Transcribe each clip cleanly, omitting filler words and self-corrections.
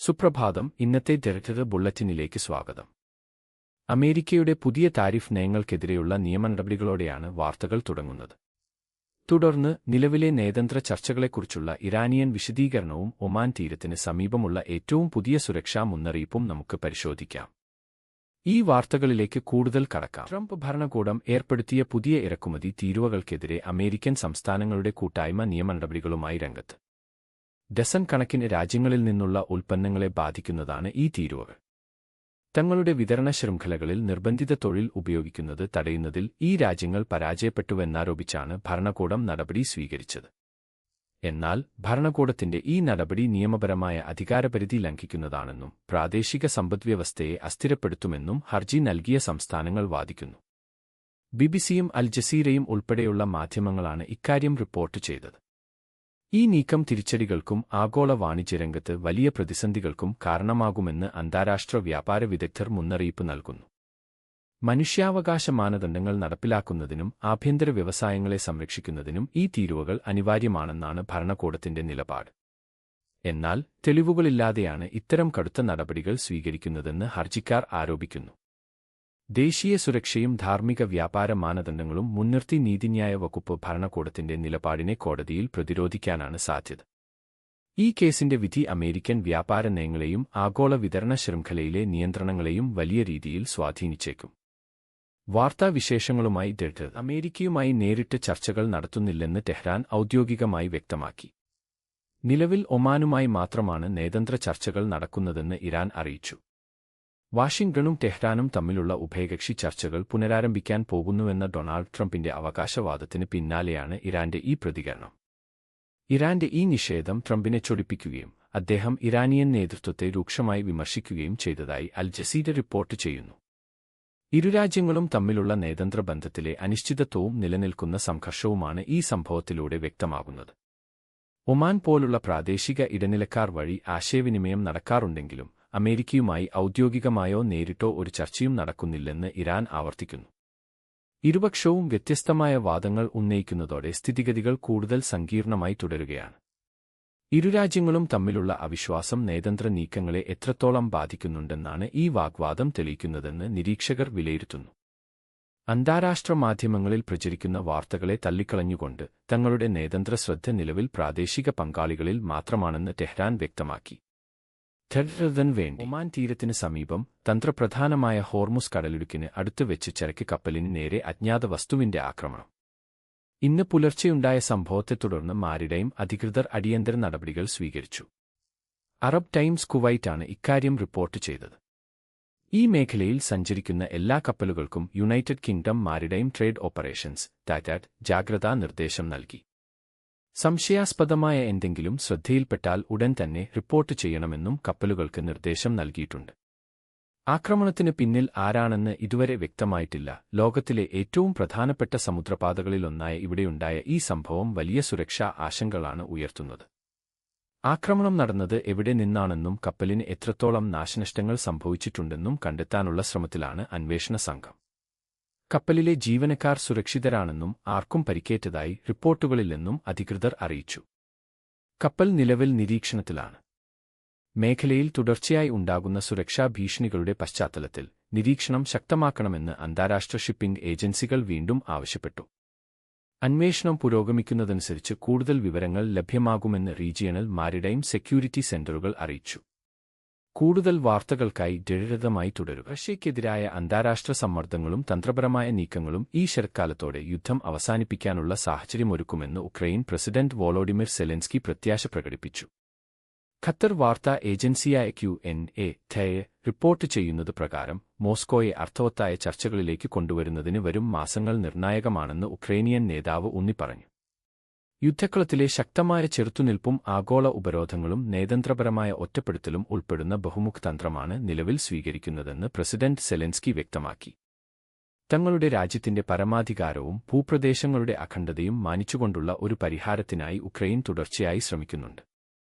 സുപ്രഭാതം. ഇന്നത്തെ ഡയറക്ടർ ബുള്ളറ്റിനിലേക്ക് സ്വാഗതം. അമേരിക്കയുടെ പുതിയ താരിഫ് നയങ്ങൾക്കെതിരെയുള്ള നിയമനടപടികളോടെയാണ് വാർത്തകൾ തുടങ്ങുന്നത്. തുടർന്ന് നിലവിലെ നയതന്ത്ര ചർച്ചകളെക്കുറിച്ചുള്ള ഇറാനിയൻ വിശദീകരണവും ഒമാൻ തീരത്തിന് സമീപമുള്ള ഏറ്റവും പുതിയ സുരക്ഷാ മുന്നറിയിപ്പും നമുക്ക് പരിശോധിക്കാം. ഈ വാർത്തകളിലേക്ക് കൂടുതൽ കടക്കാം. ട്രംപ് ഭരണകൂടം ഏർപ്പെടുത്തിയ പുതിയ ഇറക്കുമതി തീരുവകൾക്കെതിരെ അമേരിക്കൻ സംസ്ഥാനങ്ങളുടെ കൂട്ടായ്മ നിയമനടപടികളുമായി രംഗത്ത്. ഡസൻ കണക്കിന് രാജ്യങ്ങളിൽ നിന്നുള്ള ഉൽപ്പന്നങ്ങളെ ബാധിക്കുന്നതാണ് ഈ തീരുവകൾ. തങ്ങളുടെ വിതരണ ശൃംഖലകളിൽ നിർബന്ധിത തൊഴിൽ ഉപയോഗിക്കുന്നത് തടയുന്നതിൽ ഈ രാജ്യങ്ങൾ പരാജയപ്പെട്ടുവെന്നാരോപിച്ചാണ് ഭരണകൂടം നടപടി സ്വീകരിച്ചത്. എന്നാൽ ഭരണകൂടത്തിന്റെ ഈ നടപടി നിയമപരമായ അധികാരപരിധി ലംഘിക്കുന്നതാണെന്നും പ്രാദേശിക സമ്പദ്വ്യവസ്ഥയെ അസ്ഥിരപ്പെടുത്തുമെന്നും ഹർജി നൽകിയ സംസ്ഥാനങ്ങൾ വാദിക്കുന്നു. ബിബിസിയും അൽ ജസീറയും ഉൾപ്പെടെയുള്ള മാധ്യമങ്ങളാണ് ഇക്കാര്യം റിപ്പോർട്ട് ചെയ്തത്. ഈ നീക്കം തിരിച്ചടികൾക്കും ആഗോള വാണിജ്യരംഗത്ത് വലിയ പ്രതിസന്ധികൾക്കും കാരണമാകുമെന്ന് അന്താരാഷ്ട്ര വ്യാപാര വിദഗ്ധർ മുന്നറിയിപ്പ് നൽകുന്നു. മനുഷ്യാവകാശ മാനദണ്ഡങ്ങൾ നടപ്പിലാക്കുന്നതിനും ആഭ്യന്തര വ്യവസായങ്ങളെ സംരക്ഷിക്കുന്നതിനും ഈ തീരുവകൾ അനിവാര്യമാണെന്നാണ് ഭരണകൂടത്തിന്റെ നിലപാട്. എന്നാൽ തെളിവുകളില്ലാതെയാണ് ഇത്തരം കടുത്ത നടപടികൾ സ്വീകരിക്കുന്നതെന്ന് ഹർജിക്കാർ ആരോപിക്കുന്നു. ദേശീയ സുരക്ഷയും ധാർമ്മിക വ്യാപാര മാനദണ്ഡങ്ങളും മുൻനിർത്തി നീതിന്യായ വകുപ്പ് ഭരണകൂടത്തിന്റെ നിലപാടിനെ കോടതിയിൽ പ്രതിരോധിക്കാനാണ് സാധ്യത. ഈ കേസിന്റെ വിധി അമേരിക്കൻ വ്യാപാര നയങ്ങളെയും ആഗോള വിതരണ ശൃംഖലയിലെ നിയന്ത്രണങ്ങളെയും വലിയ രീതിയിൽ സ്വാധീനിച്ചേക്കും. വാർത്താവിശേഷങ്ങളുമായി ഡയറക്ടർ അമേരിക്കയുമായി നേരിട്ട് ചർച്ചകൾ നടത്തുന്നില്ലെന്ന് ടെഹ്റാൻ ഔദ്യോഗികമായി വ്യക്തമാക്കി. നിലവിൽ ഒമാനുമായി മാത്രമാണ് നയതന്ത്ര ചർച്ചകൾ നടക്കുന്നതെന്ന് ഇറാൻ അറിയിച്ചു. വാഷിംഗ്ടണും ടെഹ്റാനും തമ്മിലുള്ള ഉഭയകക്ഷി ചർച്ചകൾ പുനരാരംഭിക്കാൻ പോകുന്നുവെന്ന ഡൊണാൾഡ് ട്രംപിന്റെ അവകാശവാദത്തിന് പിന്നാലെയാണ് ഇറാന്റെ ഈ പ്രതികരണം. ഇറാന്റെ ഈ നിഷേധം ട്രംപിനെ ചൊടിപ്പിക്കുകയും അദ്ദേഹം ഇറാനിയൻ നേതൃത്വത്തെ രൂക്ഷമായി വിമർശിക്കുകയും ചെയ്തതായി അൽ ജസീറ റിപ്പോർട്ട് ചെയ്യുന്നു. ഇരുരാജ്യങ്ങളും തമ്മിലുള്ള നയതന്ത്ര ബന്ധത്തിലെ അനിശ്ചിതത്വവും നിലനിൽക്കുന്ന സംഘർഷവുമാണ് ഈ സംഭവത്തിലൂടെ വ്യക്തമാകുന്നത്. ഒമാൻ പോലുള്ള പ്രാദേശിക ഇടനിലക്കാർ വഴി ആശയവിനിമയം നടക്കാറുണ്ടെങ്കിലും അമേരിക്കയുമായി ഔദ്യോഗികമായോ നേരിട്ടോ ഒരു ചർച്ചയും നടക്കുന്നില്ലെന്ന് ഇറാൻ ആവർത്തിക്കുന്നു. ഇരുപക്ഷവും വ്യത്യസ്തമായ വാദങ്ങൾ ഉന്നയിക്കുന്നതോടെ സ്ഥിതിഗതികൾ കൂടുതൽ സങ്കീർണമായി തുടരുകയാണ്. ഇരുരാജ്യങ്ങളും തമ്മിലുള്ള അവിശ്വാസം നയതന്ത്ര നീക്കങ്ങളെ എത്രത്തോളം ബാധിക്കുന്നുണ്ടെന്നാണ് ഈ വാഗ്വാദം തെളിയിക്കുന്നതെന്ന് നിരീക്ഷകർ വിലയിരുത്തുന്നു. അന്താരാഷ്ട്ര മാധ്യമങ്ങളിൽ പ്രചരിക്കുന്ന വാർത്തകളെ തള്ളിക്കളഞ്ഞുകൊണ്ട് തങ്ങളുടെ നയതന്ത്ര ശ്രദ്ധ നിലവിൽ പ്രാദേശിക പങ്കാളികളിൽ മാത്രമാണെന്ന് ടെഹ്റാൻ വ്യക്തമാക്കി. വേണ്ടി ഒമാൻ തീരത്തിന് സമീപം തന്ത്രപ്രധാനമായ ഹോർമുസ് കടലിടുക്കിന് അടുത്ത് വെച്ച് ചരക്ക് കപ്പലിന് നേരെ അജ്ഞാത വസ്തുവിന്റെ ആക്രമണം. ഇന്ന് പുലർച്ചെയുണ്ടായ സംഭവത്തെ തുടർന്ന് മാരിടൈം അധികൃതർ അടിയന്തര നടപടികൾ സ്വീകരിച്ചു. അറബ് ടൈംസ് കുവൈറ്റാണ് ഇക്കാര്യം റിപ്പോർട്ട് ചെയ്തത്. ഈ മേഖലയിൽ സഞ്ചരിക്കുന്ന എല്ലാ കപ്പലുകൾക്കും United Kingdom Maritime Trade Operations ടാറ്റാറ്റ് ജാഗ്രതാ നിർദ്ദേശം നൽകി. സംശയാസ്പദമായ എന്തെങ്കിലും ശ്രദ്ധയിൽപ്പെട്ടാൽ ഉടൻ തന്നെ റിപ്പോർട്ട് ചെയ്യണമെന്നും കപ്പലുകൾക്ക് നിർദ്ദേശം നൽകിയിട്ടുണ്ട്. ആക്രമണത്തിന് പിന്നിൽ ആരാണെന്ന് ഇതുവരെ വ്യക്തമായിട്ടില്ല. ലോകത്തിലെ ഏറ്റവും പ്രധാനപ്പെട്ട സമുദ്രപാതകളിലൊന്നായ ഇവിടെയുണ്ടായ ഈ സംഭവം വലിയ സുരക്ഷാ ആശങ്കകളാണ് ഉയർത്തുന്നത്. ആക്രമണം നടന്നത് എവിടെ നിന്നാണെന്നും കപ്പലിന് എത്രത്തോളം നാശനഷ്ടങ്ങൾ സംഭവിച്ചിട്ടുണ്ടെന്നും കണ്ടെത്താനുള്ള ശ്രമത്തിലാണ് അന്വേഷണ സംഘം. കപ്പലിലെ ജീവനക്കാർ സുരക്ഷിതരാണെന്നും ആർക്കും പരിക്കേറ്റതായി റിപ്പോർട്ടുകളില്ലെന്നും അധികൃതർ അറിയിച്ചു. കപ്പൽ നിലവിൽ നിരീക്ഷണത്തിലാണ്. മേഖലയിൽ തുടർച്ചയായി ഉണ്ടാകുന്ന സുരക്ഷാ ഭീഷണികളുടെ പശ്ചാത്തലത്തിൽ നിരീക്ഷണം ശക്തമാക്കണമെന്ന് അന്താരാഷ്ട്ര ഷിപ്പിംഗ് ഏജൻസികൾ വീണ്ടും ആവശ്യപ്പെട്ടു. അന്വേഷണം പുരോഗമിക്കുന്നതനുസരിച്ച് കൂടുതൽ വിവരങ്ങൾ ലഭ്യമാകുമെന്ന് റീജിയണൽ മാരിടൈം സെക്യൂരിറ്റി സെന്ററുകൾ അറിയിച്ചു. കൂടുതൽ വാർത്തകൾക്കായി ദൃഢമായി തുടരുക. റഷ്യയ്ക്കെതിരായ അന്താരാഷ്ട്ര സമ്മർദ്ദങ്ങളും തന്ത്രപരമായ നീക്കങ്ങളും ഈ ശരത്കാലത്തോടെ യുദ്ധം അവസാനിപ്പിക്കാനുള്ള സാഹചര്യമൊരുക്കുമെന്ന് ഉക്രൈൻ പ്രസിഡന്റ് വോളോഡിമിർ സെലൻസ്കി പ്രത്യാശ പ്രകടിപ്പിച്ചു. ഖത്തർ വാർത്താ ഏജൻസിയായ QNA റിപ്പോർട്ട് ചെയ്യുന്നത് പ്രകാരം മോസ്കോയെ അർത്ഥവത്തായ ചർച്ചകളിലേക്ക് കൊണ്ടുവരുന്നതിന് വരും മാസങ്ങൾ നിർണായകമാണെന്ന് ഉക്രൈനിയൻ നേതാവ് ഊന്നിപ്പറഞ്ഞു. യുദ്ധക്കളത്തിലെ ശക്തമായ ചെറുത്തുനിൽപ്പും ആഗോള ഉപരോധങ്ങളും നയതന്ത്രപരമായ ഒറ്റപ്പെടുത്തലും ഉൾപ്പെടുന്ന ബഹുമുഖ തന്ത്രമാണ് നിലവിൽ സ്വീകരിക്കുന്നതെന്ന് പ്രസിഡന്റ് സെലൻസ്കി വ്യക്തമാക്കി. തങ്ങളുടെ രാജ്യത്തിന്റെ പരമാധികാരവും ഭൂപ്രദേശങ്ങളുടെ അഖണ്ഡതയും മാനിച്ചുകൊണ്ടുള്ള ഒരു പരിഹാരത്തിനായി ഉക്രൈൻ തുടർച്ചയായി ശ്രമിക്കുന്നുണ്ട്.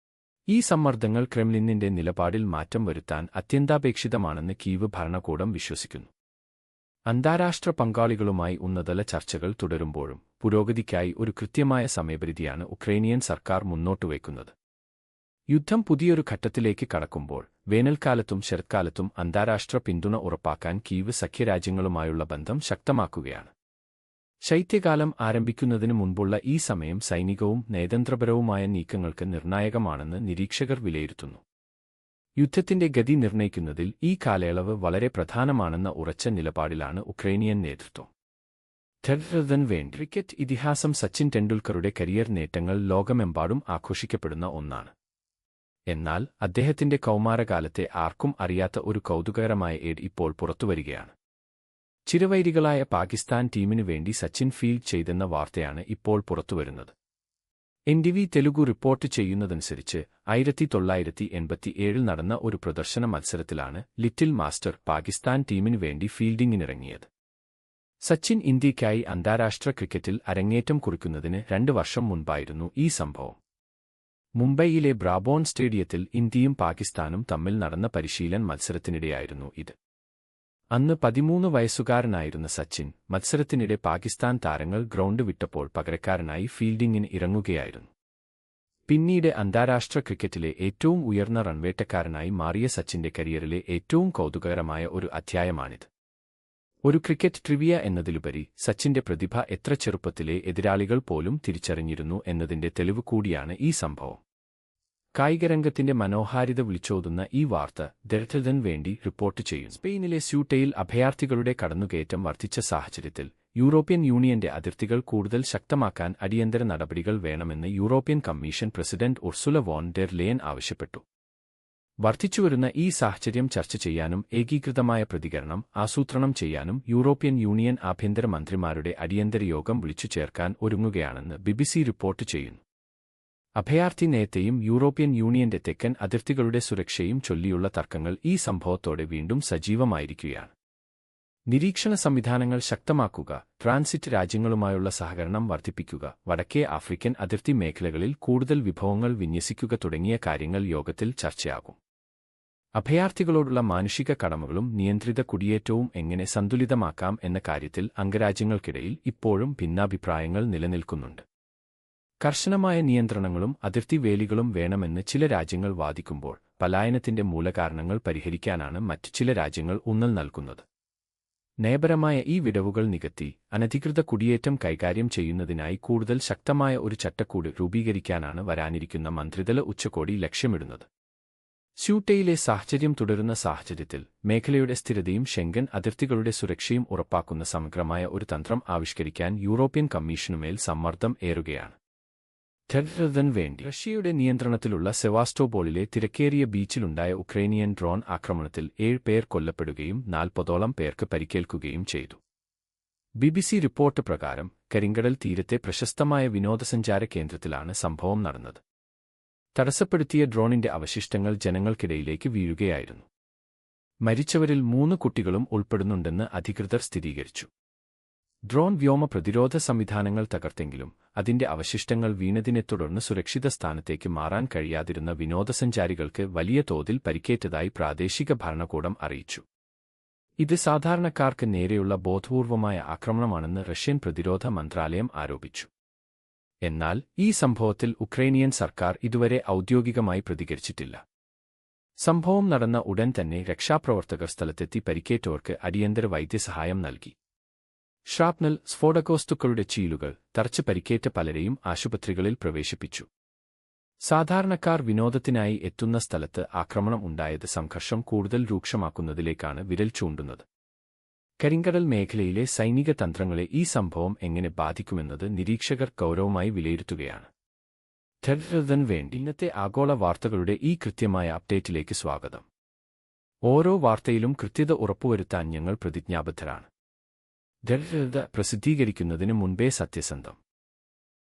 ഈ സമ്മർദ്ദങ്ങൾ ക്രെംലിനിന്റെ നിലപാടിൽ മാറ്റം വരുത്താൻ അത്യന്താപേക്ഷിതമാണെന്ന് കീവ് ഭരണകൂടം വിശ്വസിക്കുന്നു. അന്താരാഷ്ട്ര പങ്കാളികളുമായി ഉന്നതതല ചർച്ചകൾ തുടരുമ്പോഴും പുരോഗതിക്കായി ഒരു കൃത്യമായ സമയപരിധിയാണ് ഉക്രൈനിയൻ സർക്കാർ മുന്നോട്ടുവയ്ക്കുന്നത്. യുദ്ധം പുതിയൊരു ഘട്ടത്തിലേക്ക് കടക്കുമ്പോൾ വേനൽക്കാലത്തും ശരത്കാലത്തും അന്താരാഷ്ട്ര പിന്തുണ ഉറപ്പാക്കാൻ കീവ് സഖ്യരാജ്യങ്ങളുമായുള്ള ബന്ധം ശക്തമാക്കുകയാണ്. ശൈത്യകാലം ആരംഭിക്കുന്നതിന് മുൻപുള്ള ഈ സമയം സൈനികവും നയതന്ത്രപരവുമായ നീക്കങ്ങൾക്ക് നിർണായകമാണെന്ന് നിരീക്ഷകർ വിലയിരുത്തുന്നു. യുദ്ധത്തിന്റെ ഗതി നിർണ്ണയിക്കുന്നതിൽ ഈ കാലയളവ് വളരെ പ്രധാനമാണെന്ന ഉറച്ച നിലപാടിലാണ് ഉക്രൈനിയൻ നേതൃത്വം. വേണ്ടി ക്രിക്കറ്റ് ഇതിഹാസം സച്ചിൻ ടെണ്ടുൽക്കറുടെ കരിയർ നേട്ടങ്ങൾ ലോകമെമ്പാടും ആഘോഷിക്കപ്പെടുന്ന ഒന്നാണ്. എന്നാൽ അദ്ദേഹത്തിന്റെ കൗമാരകാലത്തെ ആർക്കും അറിയാത്ത ഒരു കൗതുകകരമായ ഏഡ് ഇപ്പോൾ പുറത്തുവരികയാണ്. ചിരവൈരികളായ പാകിസ്ഥാൻ ടീമിനു വേണ്ടി സച്ചിൻ ഫീൽഡ് ചെയ്തെന്ന വാർത്തയാണ് ഇപ്പോൾ പുറത്തുവരുന്നത്. NDV തെലുഗു റിപ്പോർട്ട് ചെയ്യുന്നതനുസരിച്ച് 1987 നടന്ന ഒരു പ്രദർശന മത്സരത്തിലാണ് ലിറ്റിൽ മാസ്റ്റർ പാകിസ്ഥാൻ ടീമിനു വേണ്ടി ഫീൽഡിംഗിനിറങ്ങിയത്. സച്ചിൻ ഇന്ത്യയ്ക്കായി അന്താരാഷ്ട്ര ക്രിക്കറ്റിൽ അരങ്ങേറ്റം കുറിക്കുന്നതിന് 2 വർഷം മുൻപായിരുന്നു ഈ സംഭവം. മുംബൈയിലെ ബ്രാബോൺ സ്റ്റേഡിയത്തിൽ ഇന്ത്യയും പാകിസ്ഥാനും തമ്മിൽ നടന്ന പരിശീലന മത്സരത്തിനിടെയായിരുന്നു ഇത്. അന്ന് 13 വയസ്സുകാരനായിരുന്ന സച്ചിൻ മത്സരത്തിനിടെ പാകിസ്ഥാൻ താരങ്ങൾ ഗ്രൗണ്ട് വിട്ടപ്പോൾ പകരക്കാരനായി ഫീൽഡിംഗിന് ഇറങ്ങുകയായിരുന്നു. പിന്നീട് അന്താരാഷ്ട്ര ക്രിക്കറ്റിലെ ഏറ്റവും ഉയർന്ന റൺവേട്ടക്കാരനായി മാറിയ സച്ചിന്റെ കരിയറിലെ ഏറ്റവും കൗതുകകരമായ ഒരു അധ്യായമാണിത്. ഒരു ക്രിക്കറ്റ് ട്രിവിയ എന്നതിലുപരി സച്ചിന്റെ പ്രതിഭ എത്ര ചെറുപ്പത്തിലെ എതിരാളികൾ പോലും തിരിച്ചറിഞ്ഞിരുന്നു എന്നതിന്റെ തെളിവ് കൂടിയാണ് ഈ സംഭവം. കായികരംഗത്തിന്റെ മനോഹാരിത വിളിച്ചോതുന്ന ഈ വാർത്ത ദർഥൻ വേണ്ടി റിപ്പോർട്ട് ചെയ്യും. സ്പെയിനിലെ സ്യൂട്ടയിൽ അഭയാർത്ഥികളുടെ കടന്നുകയറ്റം വർദ്ധിച്ച സാഹചര്യത്തിൽ യൂറോപ്യൻ യൂണിയന്റെ അതിർത്തികൾ കൂടുതൽ ശക്തമാക്കാൻ അടിയന്തര നടപടികൾ വേണമെന്ന് European Commission President Ursula von der Leyen ആവശ്യപ്പെട്ടു. വർദ്ധിച്ചുവരുന്ന ഈ സാഹചര്യം ചർച്ച ചെയ്യാനും ഏകീകൃതമായ പ്രതികരണം ആസൂത്രണം ചെയ്യാനും യൂറോപ്യൻ യൂണിയൻ ആഭ്യന്തര മന്ത്രിമാരുടെ അടിയന്തര യോഗം വിളിച്ചു ചേർക്കാൻ ഒരുങ്ങുകയാണെന്ന് BBC റിപ്പോർട്ട് ചെയ്യുന്നു. അഭയാർത്ഥി നയത്തെയും യൂറോപ്യൻ യൂണിയന്റെ തെക്കൻ അതിർത്തികളുടെ സുരക്ഷയും ചൊല്ലിയുള്ള തർക്കങ്ങൾ ഈ സംഭവത്തോടെ വീണ്ടും സജീവമായിരിക്കുകയാണ്. നിരീക്ഷണ സംവിധാനങ്ങൾ ശക്തമാക്കുക, ട്രാൻസിറ്റ് രാജ്യങ്ങളുമായുള്ള സഹകരണം വർദ്ധിപ്പിക്കുക, വടക്കേ ആഫ്രിക്കൻ അതിർത്തി മേഖലകളിൽ കൂടുതൽ വിഭവങ്ങൾ വിന്യസിക്കുക തുടങ്ങിയ കാര്യങ്ങൾ യോഗത്തിൽ ചർച്ചയാകും. അഭയാർത്ഥികളോടുള്ള മാനുഷിക കടമകളും നിയന്ത്രിത കുടിയേറ്റവും എങ്ങനെ സന്തുലിതമാക്കാം എന്ന കാര്യത്തിൽ അംഗരാജ്യങ്ങൾക്കിടയിൽ ഇപ്പോഴും ഭിന്നാഭിപ്രായങ്ങൾ നിലനിൽക്കുന്നുണ്ട്. കർശനമായ നിയന്ത്രണങ്ങളും അതിർത്തി വേലികളും വേണമെന്ന് ചില രാജ്യങ്ങൾ വാദിക്കുമ്പോൾ പലായനത്തിന്റെ മൂലകാരണങ്ങൾ പരിഹരിക്കാനാണ് മറ്റു ചില രാജ്യങ്ങൾ ഊന്നൽ നൽകുന്നത്. നയപരമായ ഈ വിടവുകൾ നികത്തി അനധികൃത കുടിയേറ്റം കൈകാര്യം ചെയ്യുന്നതിനായി കൂടുതൽ ശക്തമായ ഒരു ചട്ടക്കൂട് രൂപീകരിക്കാനാണ് വരാനിരിക്കുന്ന മന്ത്രിതല ഉച്ചകോടി ലക്ഷ്യമിടുന്നത്. സ്യൂട്ടയിലെ സാഹചര്യം തുടരുന്ന സാഹചര്യത്തിൽ മേഖലയുടെ സ്ഥിരതയും ഷെങ്കൻ അതിർത്തികളുടെ സുരക്ഷയും ഉറപ്പാക്കുന്ന സമഗ്രമായ ഒരു തന്ത്രം ആവിഷ്കരിക്കാൻ യൂറോപ്യൻ കമ്മീഷനുമേൽ സമ്മർദ്ദം ഏറുകയാണ്. വേണ്ടി റഷ്യയുടെ നിയന്ത്രണത്തിലുള്ള സെവാസ്റ്റോപോളിലെ തിരക്കേറിയ ബീച്ചിലുണ്ടായ ഉക്രൈനിയൻ ഡ്രോൺ ആക്രമണത്തിൽ 7 പേർ കൊല്ലപ്പെടുകയും 40ഓളം പേർക്ക് പരിക്കേൽക്കുകയും ചെയ്തു. BBC റിപ്പോർട്ട് പ്രകാരം കരിങ്കടൽ തീരത്തെ പ്രശസ്തമായ വിനോദസഞ്ചാര കേന്ദ്രത്തിലാണ് സംഭവം നടന്നത്. തടസ്സപ്പെടുത്തിയ ഡ്രോണിന്റെ അവശിഷ്ടങ്ങൾ ജനങ്ങൾക്കിടയിലേക്ക് വീഴുകയായിരുന്നു. മരിച്ചവരിൽ 3 കുട്ടികളും ഉൾപ്പെടുന്നുണ്ടെന്ന് അധികൃതർ സ്ഥിരീകരിച്ചു. ഡ്രോൺ വ്യോമ പ്രതിരോധ സംവിധാനങ്ങൾ തകർത്തെങ്കിലും അതിന്റെ അവശിഷ്ടങ്ങൾ വീണതിനെ തുടർന്ന് സുരക്ഷിത സ്ഥാനത്തേക്ക് മാറാൻ കഴിയാതിരുന്ന വിനോദസഞ്ചാരികൾക്ക് വലിയ തോതിൽ പരിക്കേറ്റതായി പ്രാദേശിക ഭരണകൂടം അറിയിച്ചു. ഇത് സാധാരണക്കാർക്ക് നേരെയുള്ള ബോധപൂർവമായ ആക്രമണമാണെന്ന് റഷ്യൻ പ്രതിരോധ മന്ത്രാലയം ആരോപിച്ചു. എന്നാൽ ഈ സംഭവത്തിൽ ഉക്രൈനിയൻ സർക്കാർ ഇതുവരെ ഔദ്യോഗികമായി പ്രതികരിച്ചിട്ടില്ല. സംഭവം നടന്ന ഉടൻ തന്നെ രക്ഷാപ്രവർത്തകർ സ്ഥലത്തെത്തി പരിക്കേറ്റവർക്ക് അടിയന്തര വൈദ്യസഹായം നൽകി. ഷ്രാപ്നൽ, സ്ഫോടകവസ്തുക്കളുടെ ചീലുകൾ തറച്ച് പരിക്കേറ്റ പലരെയും ആശുപത്രികളിൽ പ്രവേശിപ്പിച്ചു. സാധാരണക്കാർ വിനോദത്തിനായി എത്തുന്ന സ്ഥലത്ത് ആക്രമണം ഉണ്ടായത് സംഘർഷം കൂടുതൽ രൂക്ഷമാക്കുന്നതിലേക്കാണ് വിരൽ ചൂണ്ടുന്നത്. കരിങ്കടൽ മേഖലയിലെ സൈനിക തന്ത്രങ്ങളെ ഈ സംഭവം എങ്ങനെ ബാധിക്കുമെന്നത് നിരീക്ഷകർ ഗൗരവമായി വിലയിരുത്തുകയാണ്. വേണ്ടി ഇന്നത്തെ ആഗോള വാർത്തകളുടെ ഈ കൃത്യമായ അപ്ഡേറ്റിലേക്ക് സ്വാഗതം. ഓരോ വാർത്തയിലും കൃത്യത ഉറപ്പുവരുത്താൻ ഞങ്ങൾ പ്രതിജ്ഞാബദ്ധരാണ്. പ്രസിദ്ധീകരിക്കുന്നതിന് മുൻപേ സത്യസന്ധം